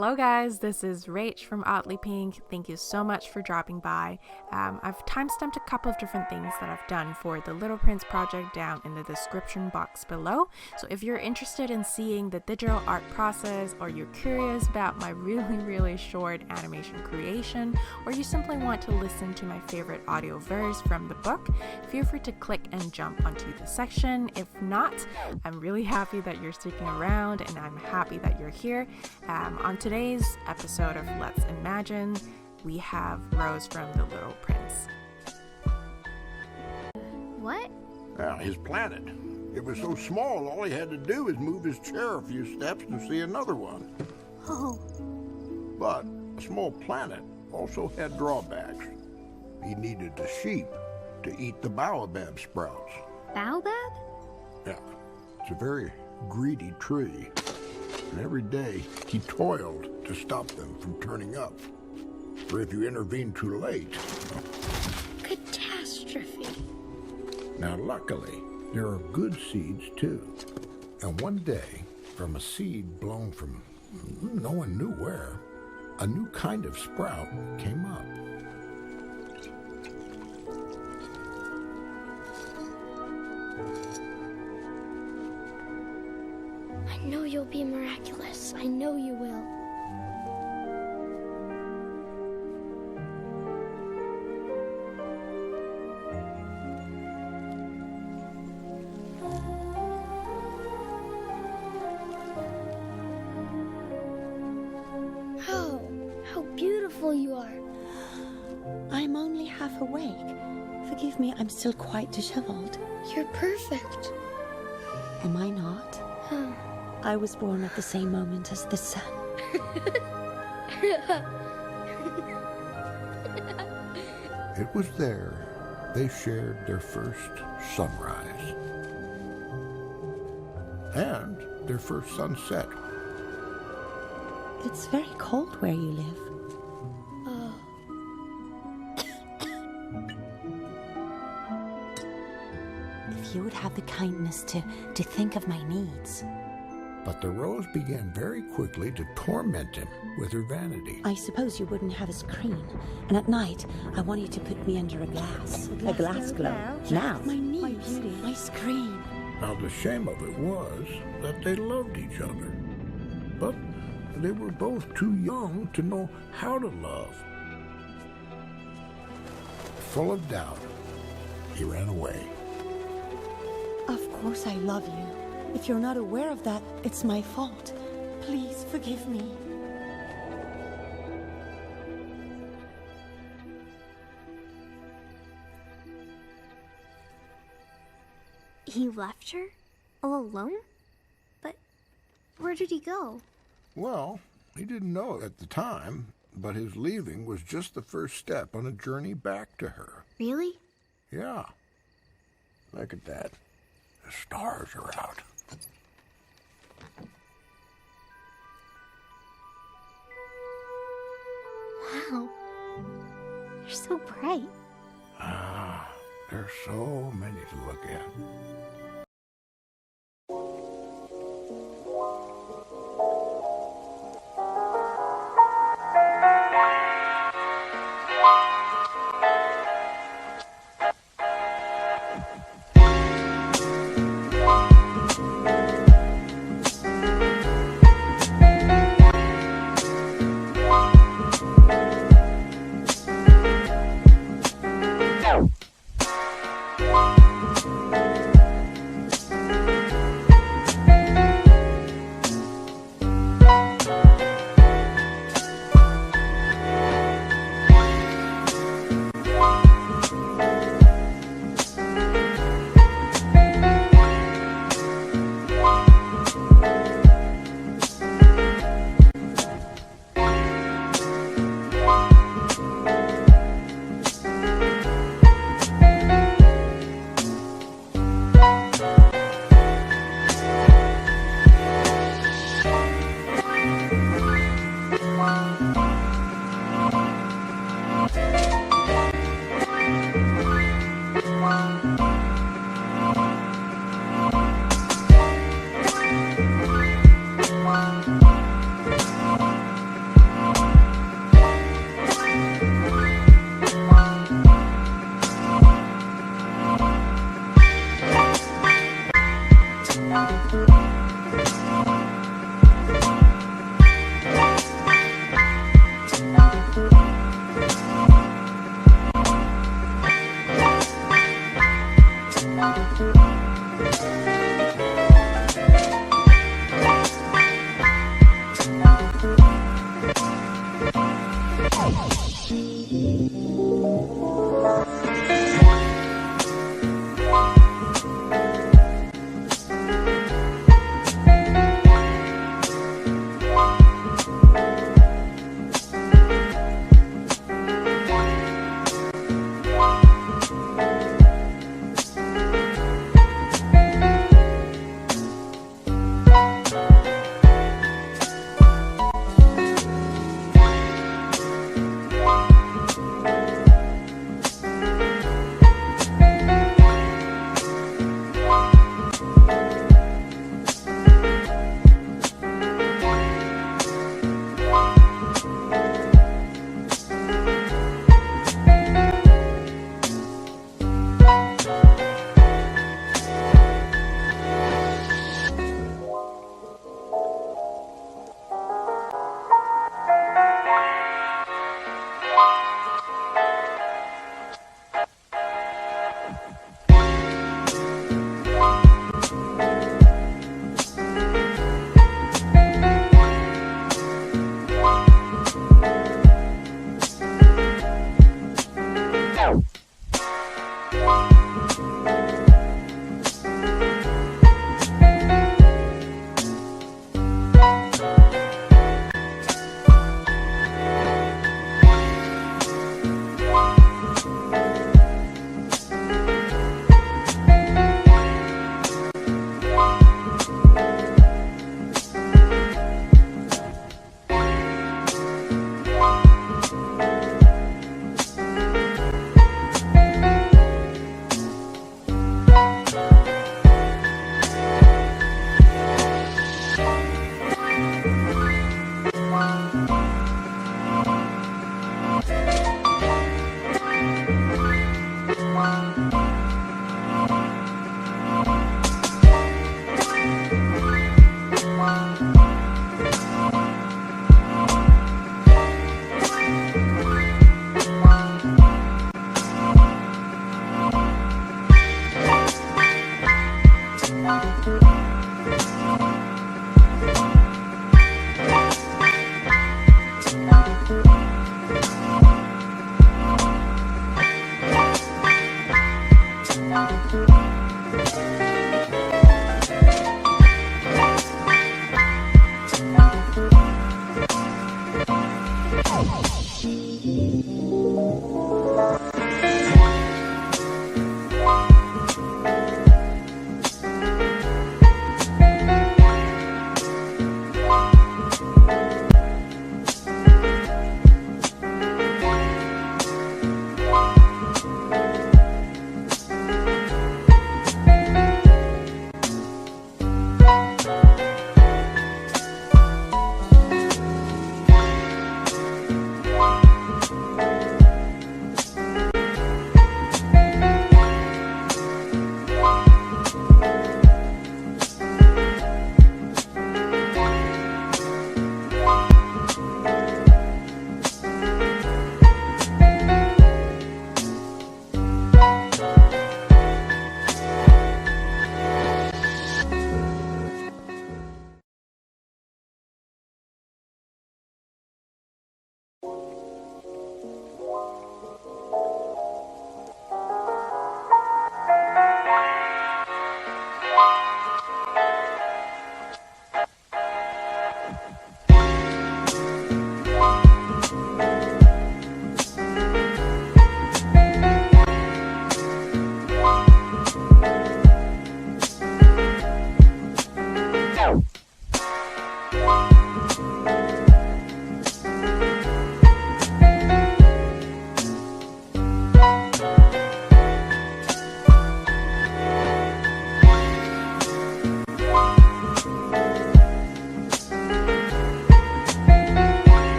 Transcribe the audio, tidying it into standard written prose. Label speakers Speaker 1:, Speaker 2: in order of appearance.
Speaker 1: Hello guys, this is Rach from Oddly Pink. Thank you so much for dropping by. I've timestamped a couple of different things that I've done for the Little Prince project down in the description box below. So if you're interested in seeing the digital art process, or you're curious about my really short animation creation, or you simply want to listen to my favorite audio verse from the book, feel free to click and jump onto the section. If not, I'm really happy that you're sticking around and I'm happy that you're here. On today's episode of Let's Imagine, we have Rose from The Little Prince.
Speaker 2: What?
Speaker 3: His planet. It was so small, all he had to do was move his chair a few steps to see another one.
Speaker 2: Oh.
Speaker 3: But a small planet also had drawbacks. He needed the sheep to eat the baobab sprouts.
Speaker 2: Baobab?
Speaker 3: Yeah, it's a very greedy tree. And every day he toiled to stop them from turning up. For if you intervene too late...
Speaker 2: Catastrophe.
Speaker 3: Now luckily, there are good seeds too. And one day, from a seed blown from no one knew where, a new kind of sprout came up.
Speaker 2: I know you'll be miraculous. I know you will. Oh, how beautiful you are.
Speaker 4: I'm only half awake. Forgive me, I'm still quite disheveled.
Speaker 2: You're perfect.
Speaker 4: Am I not?
Speaker 2: Huh.
Speaker 4: I was born at the same moment as the sun.
Speaker 3: It was there they shared their first sunrise and their first sunset.
Speaker 4: It's very cold where you live.
Speaker 2: Oh.
Speaker 4: If you would have the kindness to think of my needs.
Speaker 3: But the rose began very quickly to torment him with her vanity.
Speaker 4: I suppose you wouldn't have a screen. And at night, I want you to put me under a glass. A glass globe. Now. My needs. My screen.
Speaker 3: Now the shame of it was that they loved each other. But they were both too young to know how to love. Full of doubt, he ran away.
Speaker 4: Of course I love you. If you're not aware of that, it's my fault. Please forgive me.
Speaker 2: He left her? All alone? But where did he go?
Speaker 3: Well, he didn't know it at the time, but his leaving was just the first step on a journey back to her.
Speaker 2: Really?
Speaker 3: Yeah. Look at that. The stars are out.
Speaker 2: Wow. You're so bright.
Speaker 3: There's so many to look at.